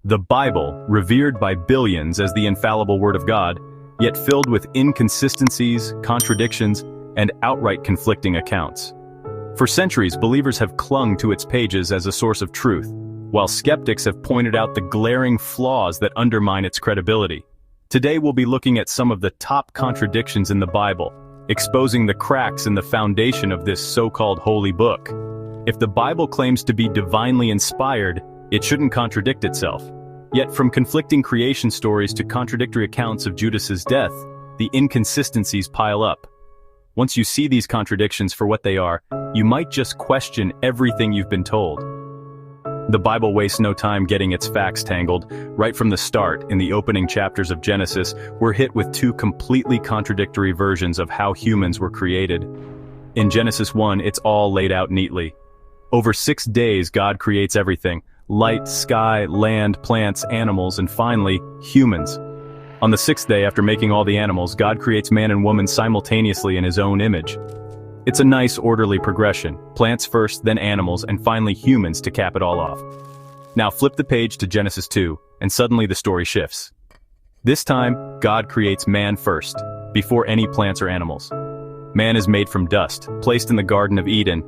The Bible, revered by billions as the infallible Word of God, yet filled with inconsistencies, contradictions, and outright conflicting accounts. For centuries, believers have clung to its pages as a source of truth, while skeptics have pointed out the glaring flaws that undermine its credibility. Today we'll be looking at some of the top contradictions in the Bible, exposing the cracks in the foundation of this so-called holy book. If the Bible claims to be divinely inspired, it shouldn't contradict itself. Yet from conflicting creation stories to contradictory accounts of Judas's death, the inconsistencies pile up. Once you see these contradictions for what they are, you might just question everything you've been told. The Bible wastes no time getting its facts tangled. Right from the start, in the opening chapters of Genesis, we're hit with two completely contradictory versions of how humans were created. In Genesis 1, it's all laid out neatly. Over 6 days, God creates everything: light, sky, land, plants, animals, and finally, humans. On the 6th day, after making all the animals, God creates man and woman simultaneously in his own image. It's a nice, orderly progression: plants first, then animals, and finally humans to cap it all off. Now flip the page to Genesis 2, and suddenly the story shifts. This time, God creates man first, before any plants or animals. Man is made from dust, placed in the Garden of Eden,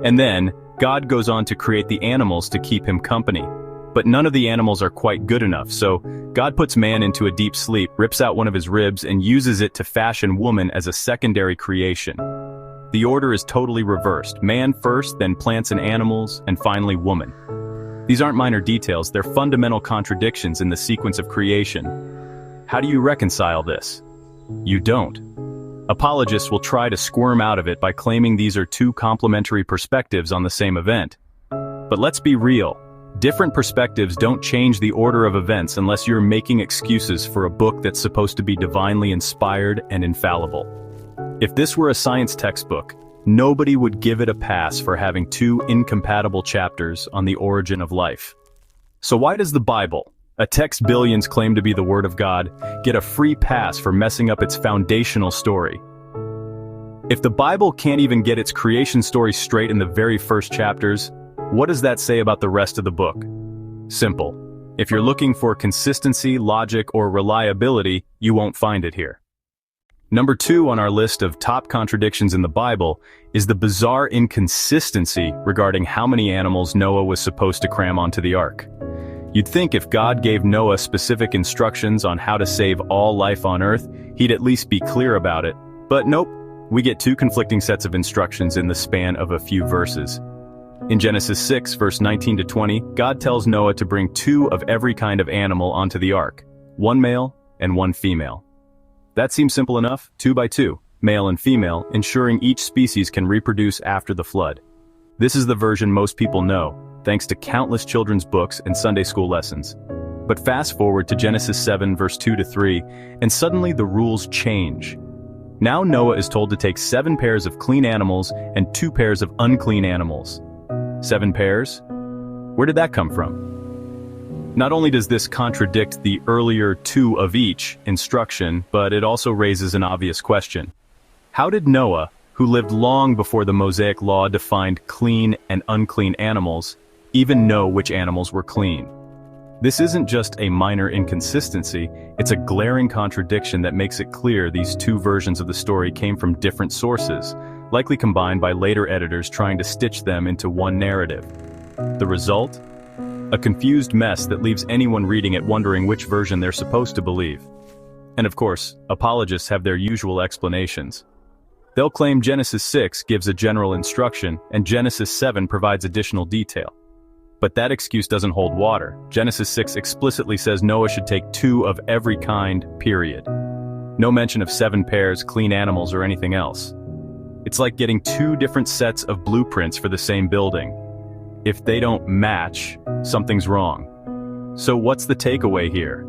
and then, God goes on to create the animals to keep him company. But none of the animals are quite good enough, so God puts man into a deep sleep, rips out one of his ribs, and uses it to fashion woman as a secondary creation. The order is totally reversed: man first, then plants and animals, and finally woman. These aren't minor details, they're fundamental contradictions in the sequence of creation. How do you reconcile this? You don't. Apologists will try to squirm out of it by claiming these are two complementary perspectives on the same event. But let's be real. Different perspectives don't change the order of events unless you're making excuses for a book that's supposed to be divinely inspired and infallible. If this were a science textbook, nobody would give it a pass for having two incompatible chapters on the origin of life. So why does the Bible, a text billions claim to be the Word of God, get a free pass for messing up its foundational story? If the Bible can't even get its creation story straight in the very first chapters, what does that say about the rest of the book? Simple. If you're looking for consistency, logic, or reliability, you won't find it here. Number 2 on our list of top contradictions in the Bible is the bizarre inconsistency regarding how many animals Noah was supposed to cram onto the ark. You'd think if God gave Noah specific instructions on how to save all life on earth, he'd at least be clear about it. But nope, we get two conflicting sets of instructions in the span of a few verses. In Genesis 6, verse 19 to 20, God tells Noah to bring 2 of every kind of animal onto the ark, 1 male and 1 female. That seems simple enough: 2 by 2, male and female, ensuring each species can reproduce after the flood. This is the version most people know, thanks to countless children's books and Sunday school lessons. But fast forward to Genesis 7, verse 2 to 3, and suddenly the rules change. Now Noah is told to take 7 pairs of clean animals and 2 pairs of unclean animals. 7 pairs? Where did that come from? Not only does this contradict the earlier 2 of each instruction, but it also raises an obvious question. How did Noah, who lived long before the Mosaic Law defined clean and unclean animals, even know which animals were clean? This isn't just a minor inconsistency, it's a glaring contradiction that makes it clear these 2 versions of the story came from different sources, likely combined by later editors trying to stitch them into one narrative. The result? A confused mess that leaves anyone reading it wondering which version they're supposed to believe. And of course, apologists have their usual explanations. They'll claim Genesis 6 gives a general instruction, and Genesis 7 provides additional detail. But that excuse doesn't hold water. Genesis 6 explicitly says Noah should take 2 of every kind, period. No mention of 7 pairs, clean animals, or anything else. It's like getting 2 different sets of blueprints for the same building. If they don't match, something's wrong. So what's the takeaway here?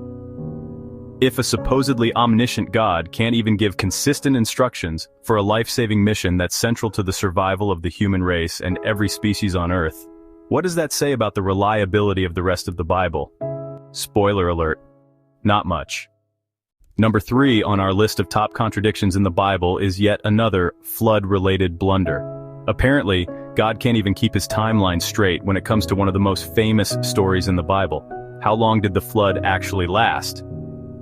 If a supposedly omniscient God can't even give consistent instructions for a life-saving mission that's central to the survival of the human race and every species on Earth, what does that say about the reliability of the rest of the Bible? Spoiler alert, not much. Number 3 on our list of top contradictions in the Bible is yet another flood-related blunder. Apparently, God can't even keep his timeline straight when it comes to one of the most famous stories in the Bible. how long did the flood actually last?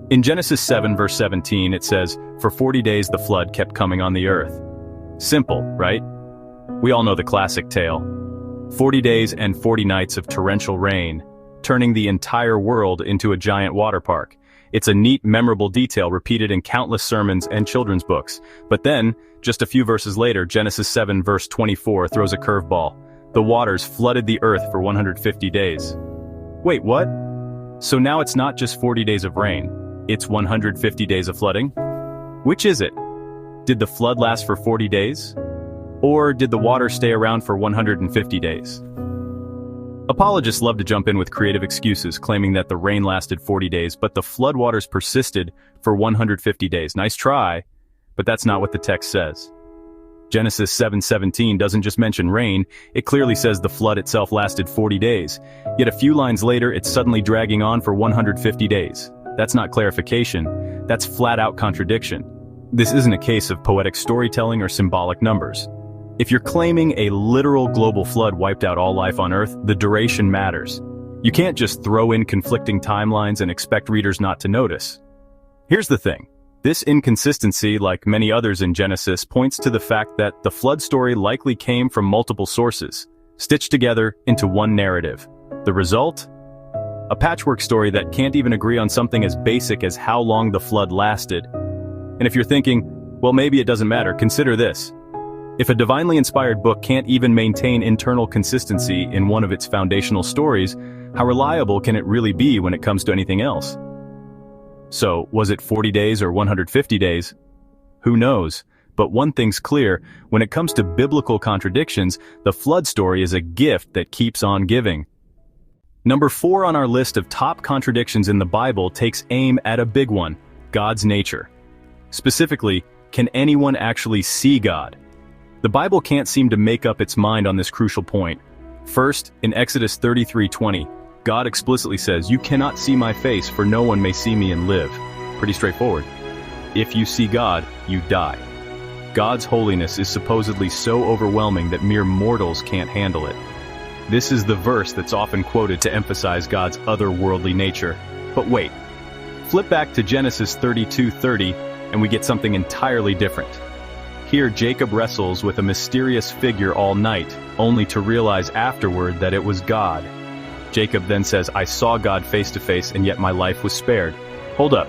In Genesis 7 verse 17 it says, "For 40 days the flood kept coming on the earth." Simple, right? We all know the classic tale. 40 days and 40 nights of torrential rain, turning the entire world into a giant water park. It's a neat, memorable detail repeated in countless sermons and children's books. But then, just a few verses later, Genesis 7 verse 24 throws a curveball. The waters flooded the earth for 150 days. Wait, what? So now it's not just 40 days of rain, it's 150 days of flooding? Which is it? Did the flood last for 40 days? Or did the water stay around for 150 days? Apologists love to jump in with creative excuses, claiming that the rain lasted 40 days, but the floodwaters persisted for 150 days. Nice try, but that's not what the text says. Genesis 7:17 doesn't just mention rain, it clearly says the flood itself lasted 40 days. Yet a few lines later, it's suddenly dragging on for 150 days. That's not clarification, that's flat-out contradiction. This isn't a case of poetic storytelling or symbolic numbers. If you're claiming a literal global flood wiped out all life on Earth, the duration matters. You can't just throw in conflicting timelines and expect readers not to notice. Here's the thing. This inconsistency, like many others in Genesis, points to the fact that the flood story likely came from multiple sources, stitched together into one narrative. The result? A patchwork story that can't even agree on something as basic as how long the flood lasted. And if you're thinking, well, maybe it doesn't matter, consider this. If a divinely inspired book can't even maintain internal consistency in one of its foundational stories, how reliable can it really be when it comes to anything else? So, was it 40 days or 150 days? Who knows? But one thing's clear, when it comes to biblical contradictions, the flood story is a gift that keeps on giving. Number 4 on our list of top contradictions in the Bible takes aim at a big one, God's nature. Specifically, can anyone actually see God? The Bible can't seem to make up its mind on this crucial point. First, in Exodus 33:20, God explicitly says, "You cannot see my face, for no one may see me and live." Pretty straightforward. If you see God, you die. God's holiness is supposedly so overwhelming that mere mortals can't handle it. This is the verse that's often quoted to emphasize God's otherworldly nature. But wait, flip back to Genesis 32:30, and we get something entirely different. Here Jacob wrestles with a mysterious figure all night, only to realize afterward that it was God. Jacob then says, "I saw God face to face, and yet my life was spared." Hold up.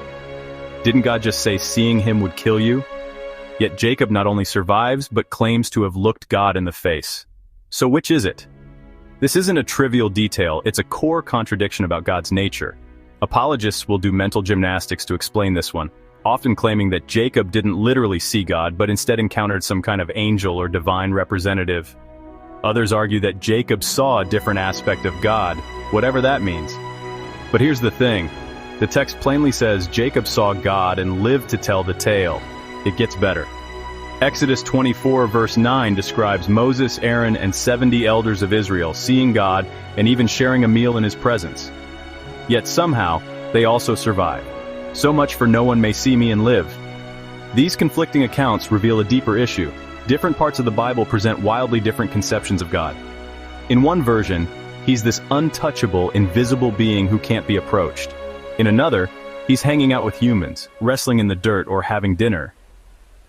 Didn't God just say seeing him would kill you? Yet Jacob not only survives, but claims to have looked God in the face. So which is it? This isn't a trivial detail, it's a core contradiction about God's nature. Apologists will do mental gymnastics to explain this one, often claiming that Jacob didn't literally see God, but instead encountered some kind of angel or divine representative. Others argue that Jacob saw a different aspect of God, whatever that means. But here's the thing. The text plainly says Jacob saw God and lived to tell the tale. It gets better. Exodus 24 verse 9 describes Moses, Aaron, and 70 elders of Israel seeing God and even sharing a meal in his presence. Yet somehow, they also survive. So much for "no one may see me and live." These conflicting accounts reveal a deeper issue. Different parts of the Bible present wildly different conceptions of God. In one version, he's this untouchable, invisible being who can't be approached. In another, he's hanging out with humans, wrestling in the dirt or having dinner.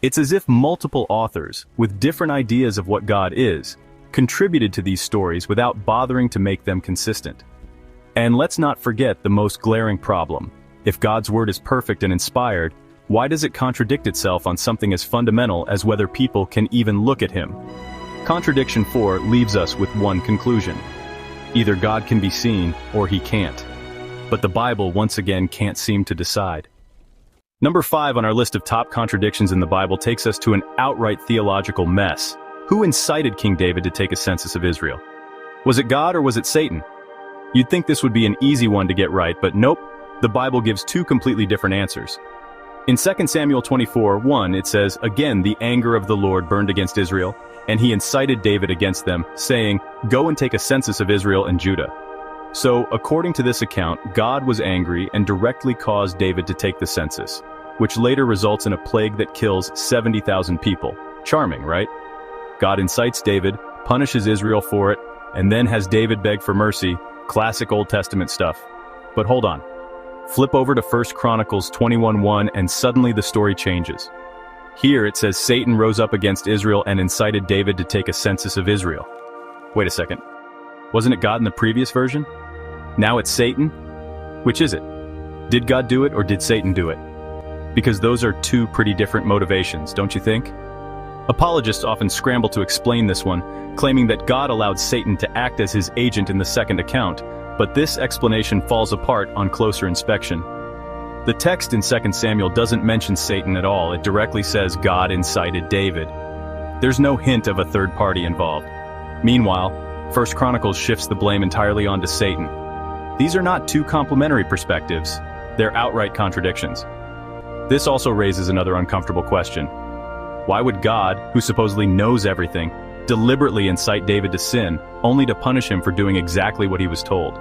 It's as if multiple authors, with different ideas of what God is, contributed to these stories without bothering to make them consistent. And let's not forget the most glaring problem. If God's word is perfect and inspired, why does it contradict itself on something as fundamental as whether people can even look at him? Contradiction 4 leaves us with one conclusion. Either God can be seen, or he can't. But the Bible once again can't seem to decide. Number 5 on our list of top contradictions in the Bible takes us to an outright theological mess. Who incited King David to take a census of Israel? Was it God or was it Satan? You'd think this would be an easy one to get right, but nope. The Bible gives two completely different answers. In 2 Samuel 24:1, it says, "Again the anger of the Lord burned against Israel, and he incited David against them, saying, 'Go and take a census of Israel and Judah.'" So, according to this account, God was angry and directly caused David to take the census, which later results in a plague that kills 70,000 people. Charming, right? God incites David, punishes Israel for it, and then has David beg for mercy. Classic Old Testament stuff. But hold on. Flip over to 1 Chronicles 21:1 and suddenly the story changes. Here it says Satan rose up against Israel and incited David to take a census of Israel. Wait a second. Wasn't it God in the previous version? Now it's Satan? Which is it? Did God do it or did Satan do it? Because those are two pretty different motivations, don't you think? Apologists often scramble to explain this one, claiming that God allowed Satan to act as his agent in the second account, but this explanation falls apart on closer inspection. The text in 2 Samuel doesn't mention Satan at all. It directly says God incited David. There's no hint of a third party involved. Meanwhile, 1 Chronicles shifts the blame entirely onto Satan. These are not two complementary perspectives. They're outright contradictions. This also raises another uncomfortable question. Why would God, who supposedly knows everything, deliberately incite David to sin, only to punish him for doing exactly what he was told?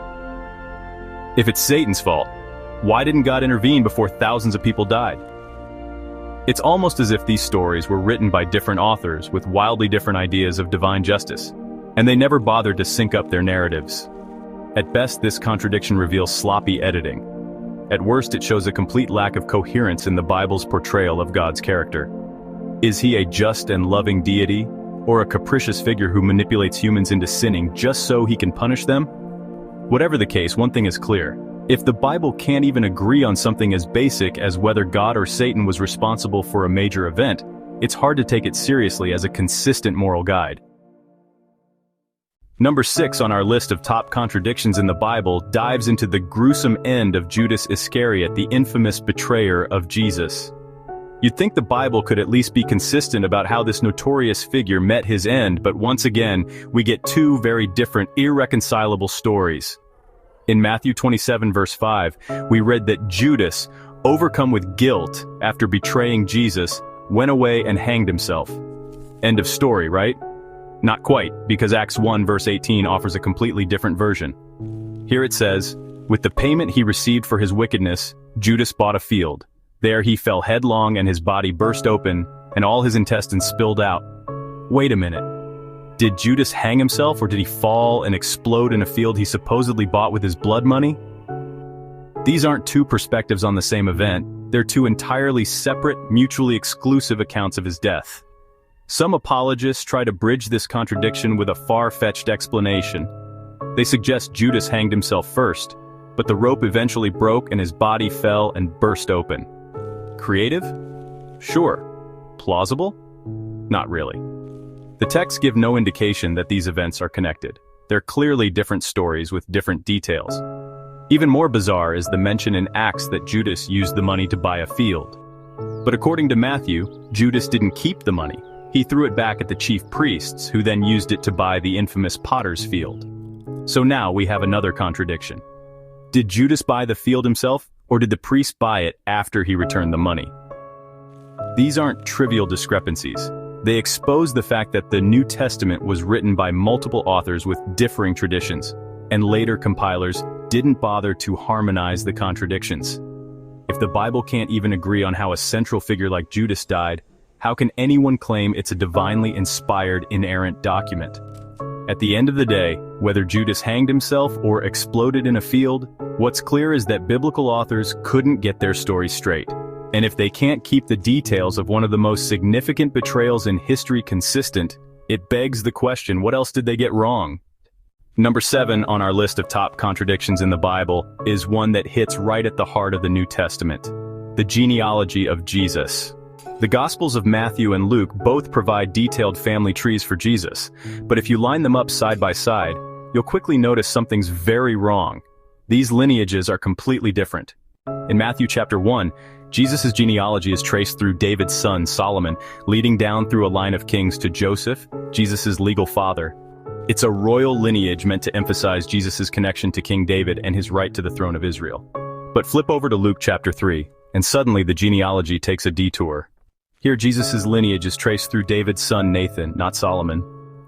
If it's Satan's fault, why didn't God intervene before thousands of people died? It's almost as if these stories were written by different authors with wildly different ideas of divine justice, and they never bothered to sync up their narratives. At best, this contradiction reveals sloppy editing. At worst, it shows a complete lack of coherence in the Bible's portrayal of God's character. Is he a just and loving deity, or a capricious figure who manipulates humans into sinning just so he can punish them? Whatever the case, one thing is clear. If the Bible can't even agree on something as basic as whether God or Satan was responsible for a major event, it's hard to take it seriously as a consistent moral guide. Number 6 on our list of top contradictions in the Bible dives into the gruesome end of Judas Iscariot, the infamous betrayer of Jesus. You'd think the Bible could at least be consistent about how this notorious figure met his end, but once again, we get two very different, irreconcilable stories. In Matthew 27 verse 5, we read that Judas, overcome with guilt after betraying Jesus, went away and hanged himself. End of story, right? Not quite, because Acts 1 verse 18 offers a completely different version. Here it says, "With the payment he received for his wickedness, Judas bought a field. There he fell headlong and his body burst open, and all his intestines spilled out." Wait a minute. Did Judas hang himself, or did he fall and explode in a field he supposedly bought with his blood money? These aren't two perspectives on the same event. They're two entirely separate, mutually exclusive accounts of his death. Some apologists try to bridge this contradiction with a far-fetched explanation. They suggest Judas hanged himself first, but the rope eventually broke and his body fell and burst open. Creative? Sure. Plausible? Not really. The texts give no indication that these events are connected. They're clearly different stories with different details. Even more bizarre is the mention in Acts that Judas used the money to buy a field. But according to Matthew, Judas didn't keep the money. He threw it back at the chief priests, who then used it to buy the infamous potter's field. So now we have another contradiction. Did Judas buy the field himself, or did the priest buy it after he returned the money? These aren't trivial discrepancies. They expose the fact that the New Testament was written by multiple authors with differing traditions, and later compilers didn't bother to harmonize the contradictions. If the Bible can't even agree on how a central figure like Judas died, how can anyone claim it's a divinely inspired, inerrant document? At the end of the day, whether Judas hanged himself or exploded in a field, what's clear is that biblical authors couldn't get their story straight. And if they can't keep the details of one of the most significant betrayals in history consistent, it begs the question, what else did they get wrong? Number 7 on our list of top contradictions in the Bible is one that hits right at the heart of the New Testament: the genealogy of Jesus. The Gospels of Matthew and Luke both provide detailed family trees for Jesus, but if you line them up side by side, you'll quickly notice something's very wrong. These lineages are completely different. In Matthew chapter 1, Jesus' genealogy is traced through David's son Solomon, leading down through a line of kings to Joseph, Jesus' legal father. It's a royal lineage meant to emphasize Jesus' connection to King David and his right to the throne of Israel. But flip over to Luke chapter 3, and suddenly the genealogy takes a detour. Here Jesus' lineage is traced through David's son Nathan, not Solomon.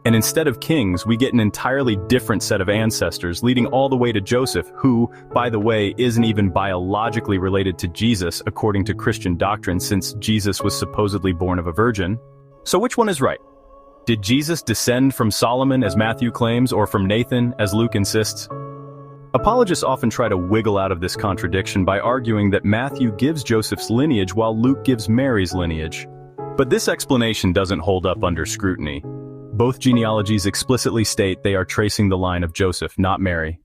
And instead of kings, we get an entirely different set of ancestors leading all the way to Joseph, who, by the way, isn't even biologically related to Jesus according to Christian doctrine, since Jesus was supposedly born of a virgin. So which one is right? Did Jesus descend from Solomon as Matthew claims, or from Nathan as Luke insists? Apologists often try to wiggle out of this contradiction by arguing that Matthew gives Joseph's lineage while Luke gives Mary's lineage. But this explanation doesn't hold up under scrutiny. Both genealogies explicitly state they are tracing the line of Joseph, not Mary.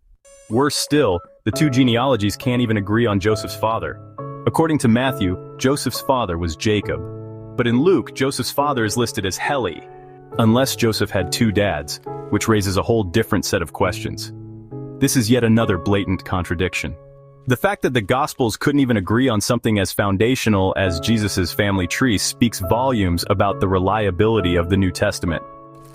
Worse still, the two genealogies can't even agree on Joseph's father. According to Matthew, Joseph's father was Jacob. But in Luke, Joseph's father is listed as Heli, unless Joseph had two dads, which raises a whole different set of questions. This is yet another blatant contradiction. The fact that the Gospels couldn't even agree on something as foundational as Jesus' family tree speaks volumes about the reliability of the New Testament.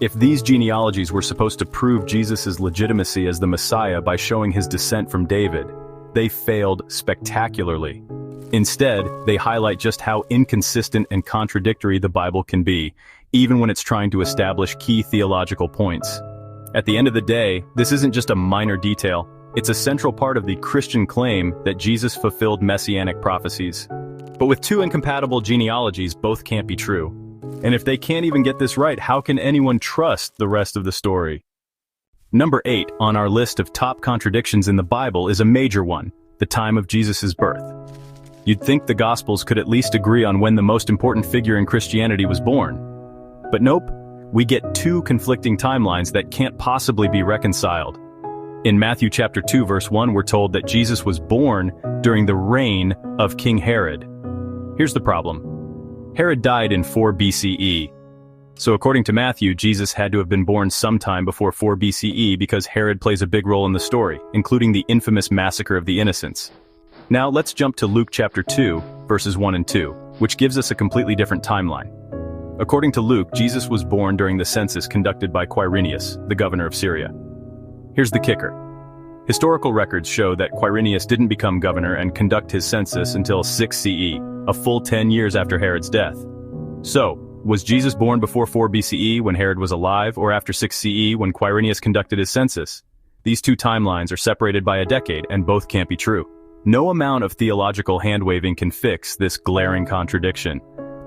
If these genealogies were supposed to prove Jesus' legitimacy as the Messiah by showing his descent from David, they failed spectacularly. Instead, they highlight just how inconsistent and contradictory the Bible can be, even when it's trying to establish key theological points. At the end of the day, this isn't just a minor detail, it's a central part of the Christian claim that Jesus fulfilled messianic prophecies. But with two incompatible genealogies, both can't be true. And if they can't even get this right, how can anyone trust the rest of the story? Number 8 on our list of top contradictions in the Bible is a major one, the time of Jesus' birth. You'd think the Gospels could at least agree on when the most important figure in Christianity was born. But nope, we get two conflicting timelines that can't possibly be reconciled. In Matthew chapter 2 verse 1, we're told that Jesus was born during the reign of King Herod. Here's the problem. Herod died in 4 BCE. So according to Matthew, Jesus had to have been born sometime before 4 BCE because Herod plays a big role in the story, including the infamous massacre of the innocents. Now let's jump to Luke chapter 2, verses 1 and 2, which gives us a completely different timeline. According to Luke, Jesus was born during the census conducted by Quirinius, the governor of Syria. Here's the kicker. Historical records show that Quirinius didn't become governor and conduct his census until 6 CE, a full 10 years after Herod's death. So, was Jesus born before 4 BCE when Herod was alive, or after 6 CE when Quirinius conducted his census? These two timelines are separated by a decade, and both can't be true. No amount of theological hand-waving can fix this glaring contradiction.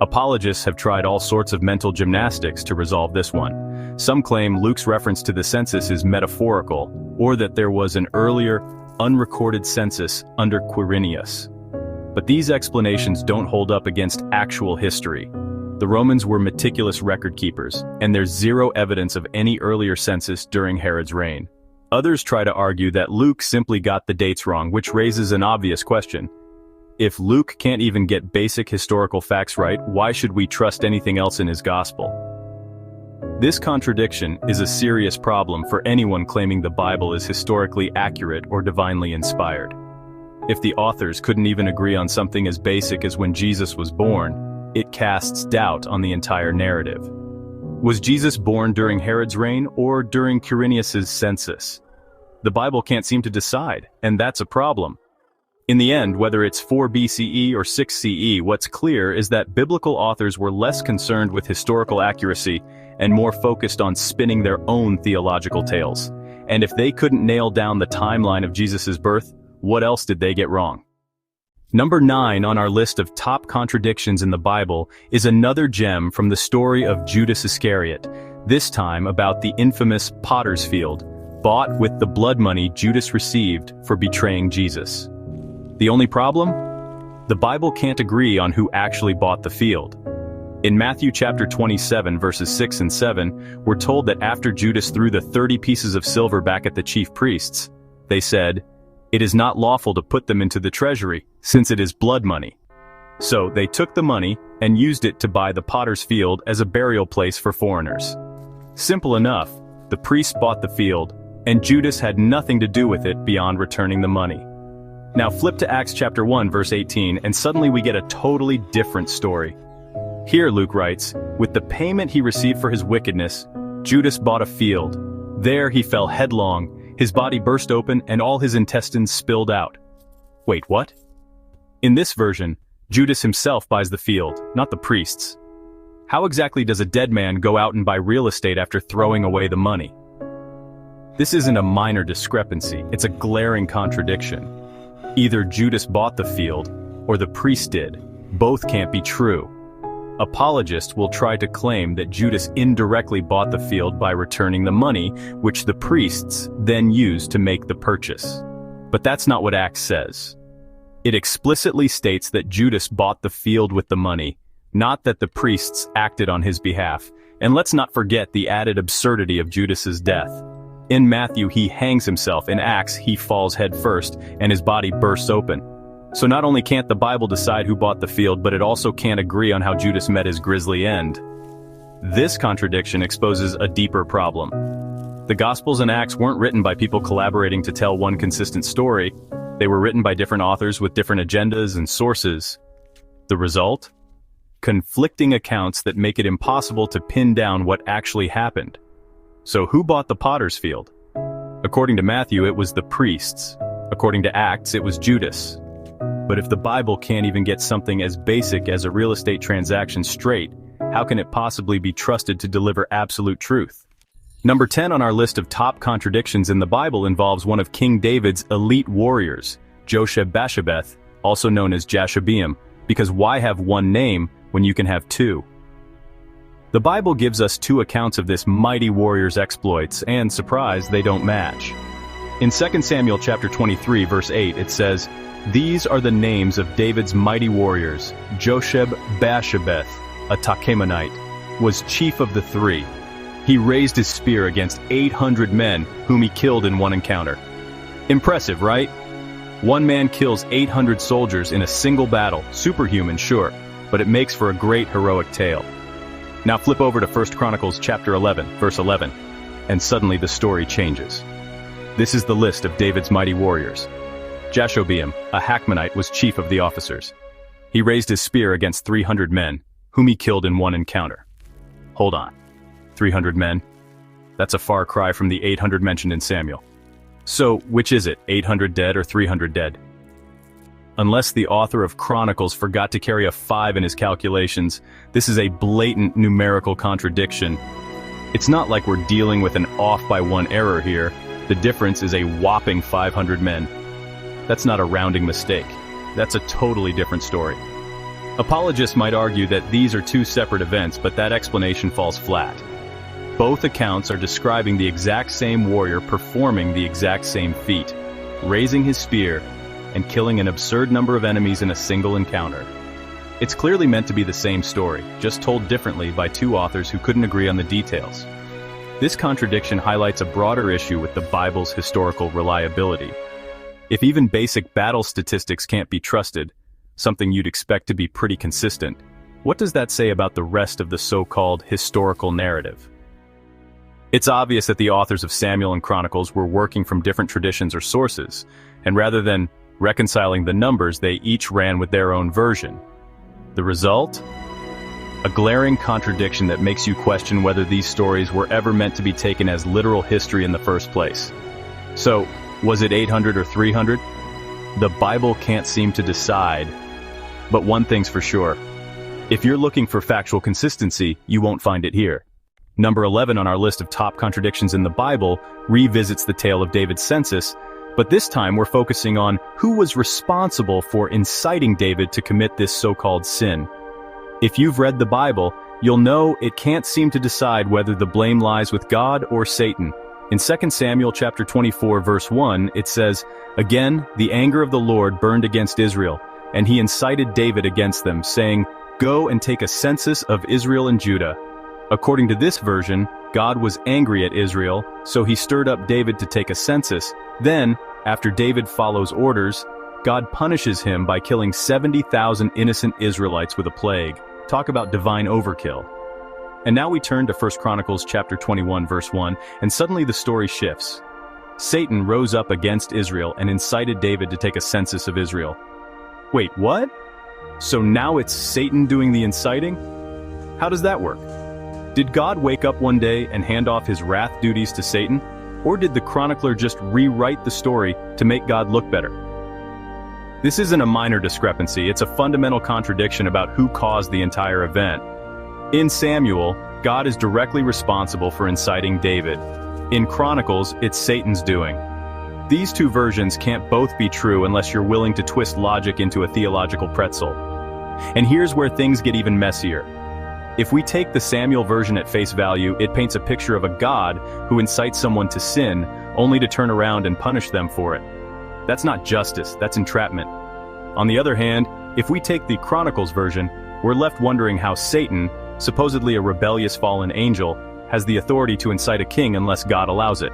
Apologists have tried all sorts of mental gymnastics to resolve this one. Some claim Luke's reference to the census is metaphorical, or that there was an earlier, unrecorded census under Quirinius. But these explanations don't hold up against actual history. The Romans were meticulous record keepers, and there's zero evidence of any earlier census during Herod's reign. Others try to argue that Luke simply got the dates wrong, which raises an obvious question. If Luke can't even get basic historical facts right, why should we trust anything else in his gospel? This contradiction is a serious problem for anyone claiming the Bible is historically accurate or divinely inspired. If the authors couldn't even agree on something as basic as when Jesus was born, it casts doubt on the entire narrative. Was Jesus born during Herod's reign or during Quirinius's census? The Bible can't seem to decide, and that's a problem. In the end, whether it's 4 BCE or 6 CE, what's clear is that biblical authors were less concerned with historical accuracy and more focused on spinning their own theological tales. And if they couldn't nail down the timeline of Jesus' birth, what else did they get wrong? Number 9 on our list of top contradictions in the Bible is another gem from the story of Judas Iscariot, this time about the infamous potter's field, bought with the blood money Judas received for betraying Jesus. The only problem? The Bible can't agree on who actually bought the field. In Matthew chapter 27 verses 6 and 7, we're told that after Judas threw the 30 pieces of silver back at the chief priests, they said, "It is not lawful to put them into the treasury, since it is blood money." So they took the money and used it to buy the potter's field as a burial place for foreigners. Simple enough, the priests bought the field, and Judas had nothing to do with it beyond returning the money. Now flip to Acts chapter 1 verse 18 and suddenly we get a totally different story. Here Luke writes, with the payment he received for his wickedness, Judas bought a field. There he fell headlong, his body burst open and all his intestines spilled out. Wait, what? In this version, Judas himself buys the field, not the priests. How exactly does a dead man go out and buy real estate after throwing away the money? This isn't a minor discrepancy, it's a glaring contradiction. Either Judas bought the field, or the priest did. Both can't be true. Apologists will try to claim that Judas indirectly bought the field by returning the money, which the priests then used to make the purchase. But that's not what Acts says. It explicitly states that Judas bought the field with the money, not that the priests acted on his behalf. And let's not forget the added absurdity of Judas's death. In Matthew, he hangs himself. In Acts, he falls head first, and his body bursts open. So not only can't the Bible decide who bought the field, but it also can't agree on how Judas met his grisly end. This contradiction exposes a deeper problem. The Gospels and Acts weren't written by people collaborating to tell one consistent story. They were written by different authors with different agendas and sources. The result? Conflicting accounts that make it impossible to pin down what actually happened. So who bought the potter's field? According to Matthew, it was the priests. According to Acts, it was Judas. But if the Bible can't even get something as basic as a real estate transaction straight, how can it possibly be trusted to deliver absolute truth? Number 10 on our list of top contradictions in the Bible involves one of King David's elite warriors, Josheb-Basshebeth, also known as Jashobeam, because why have one name when you can have two? The Bible gives us two accounts of this mighty warrior's exploits, and surprise, they don't match. In 2 Samuel chapter 23, verse 8, it says, "These are the names of David's mighty warriors. Josheb-Basshebeth, a Tachemonite, was chief of the three. He raised his spear against 800 men, whom he killed in one encounter." Impressive, right? One man kills 800 soldiers in a single battle. Superhuman, sure, but it makes for a great heroic tale. Now flip over to 1 Chronicles chapter 11, verse 11, and suddenly the story changes. This is the list of David's mighty warriors. Jashobeam, a Hachmonite, was chief of the officers. He raised his spear against 300 men, whom he killed in one encounter. Hold on. 300 men? That's a far cry from the 800 mentioned in Samuel. So, which is it, 800 dead or 300 dead? Unless the author of Chronicles forgot to carry a 5 in his calculations, this is a blatant numerical contradiction. It's not like we're dealing with an off-by-one error here. The difference is a whopping 500 men. That's not a rounding mistake. That's a totally different story. Apologists might argue that these are two separate events, but that explanation falls flat. Both accounts are describing the exact same warrior performing the exact same feat, raising his spear and killing an absurd number of enemies in a single encounter. It's clearly meant to be the same story, just told differently by two authors who couldn't agree on the details. This contradiction highlights a broader issue with the Bible's historical reliability. If even basic battle statistics can't be trusted, something you'd expect to be pretty consistent, what does that say about the rest of the so-called historical narrative? It's obvious that the authors of Samuel and Chronicles were working from different traditions or sources, and rather than reconciling the numbers, they each ran with their own version. The result? A glaring contradiction that makes you question whether these stories were ever meant to be taken as literal history in the first place. So, was it 800 or 300? The Bible can't seem to decide. But one thing's for sure. If you're looking for factual consistency, you won't find it here. Number 11 on our list of top contradictions in the Bible revisits the tale of David's census, but this time we're focusing on who was responsible for inciting David to commit this so-called sin. If you've read the Bible, you'll know it can't seem to decide whether the blame lies with God or Satan. In 2 Samuel chapter 24 verse 1, it says, "Again, the anger of the Lord burned against Israel, and he incited David against them, saying, 'Go and take a census of Israel and Judah.'" According to this version, God was angry at Israel, so he stirred up David to take a census. Then, after David follows orders, God punishes him by killing 70,000 innocent Israelites with a plague. Talk about divine overkill. And now we turn to 1 Chronicles chapter 21 verse 1, and suddenly the story shifts. Satan rose up against Israel and incited David to take a census of Israel. Wait, what? So now it's Satan doing the inciting? How does that work? Did God wake up one day and hand off his wrath duties to Satan? Or did the chronicler just rewrite the story to make God look better? This isn't a minor discrepancy, it's a fundamental contradiction about who caused the entire event. In Samuel, God is directly responsible for inciting David. In Chronicles, it's Satan's doing. These two versions can't both be true unless you're willing to twist logic into a theological pretzel. And here's where things get even messier. If we take the Samuel version at face value, it paints a picture of a God who incites someone to sin, only to turn around and punish them for it. That's not justice, that's entrapment. On the other hand, if we take the Chronicles version, we're left wondering how Satan, supposedly a rebellious fallen angel, has the authority to incite a king unless God allows it.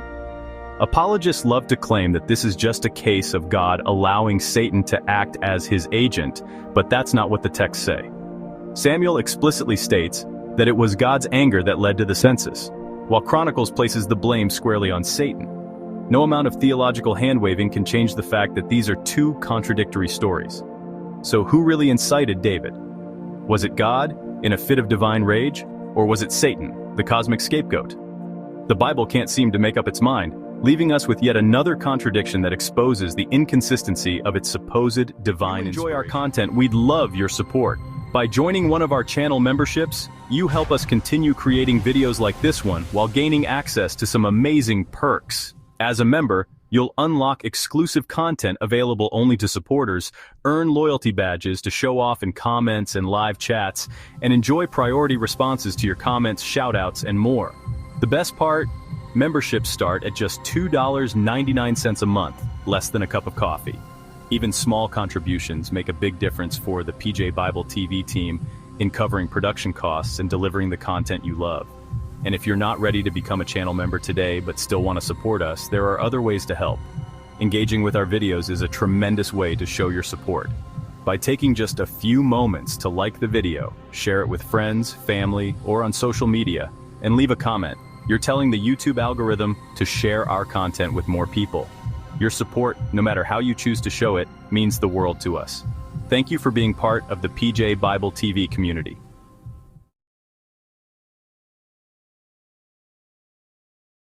Apologists love to claim that this is just a case of God allowing Satan to act as his agent, but that's not what the texts say. Samuel explicitly states that it was God's anger that led to the census, while Chronicles places the blame squarely on Satan. No amount of theological hand-waving can change the fact that these are two contradictory stories. So who really incited David? Was it God, in a fit of divine rage, or was it Satan, the cosmic scapegoat? The Bible can't seem to make up its mind, leaving us with yet another contradiction that exposes the inconsistency of its supposed divine inspiration. If you enjoy our content, we'd love your support. By joining one of our channel memberships, you help us continue creating videos like this one while gaining access to some amazing perks. As a member, you'll unlock exclusive content available only to supporters, earn loyalty badges to show off in comments and live chats, and enjoy priority responses to your comments, shoutouts, and more. The best part? Memberships start at just $2.99 a month, less than a cup of coffee. Even small contributions make a big difference for the PJ Bible TV team in covering production costs and delivering the content you love. And if you're not ready to become a channel member today but still want to support us, there are other ways to help. Engaging with our videos is a tremendous way to show your support. By taking just a few moments to like the video, share it with friends, family, or on social media, and leave a comment, you're telling the YouTube algorithm to share our content with more people. Your support, no matter how you choose to show it, means the world to us. Thank you for being part of the PJ Bible TV community.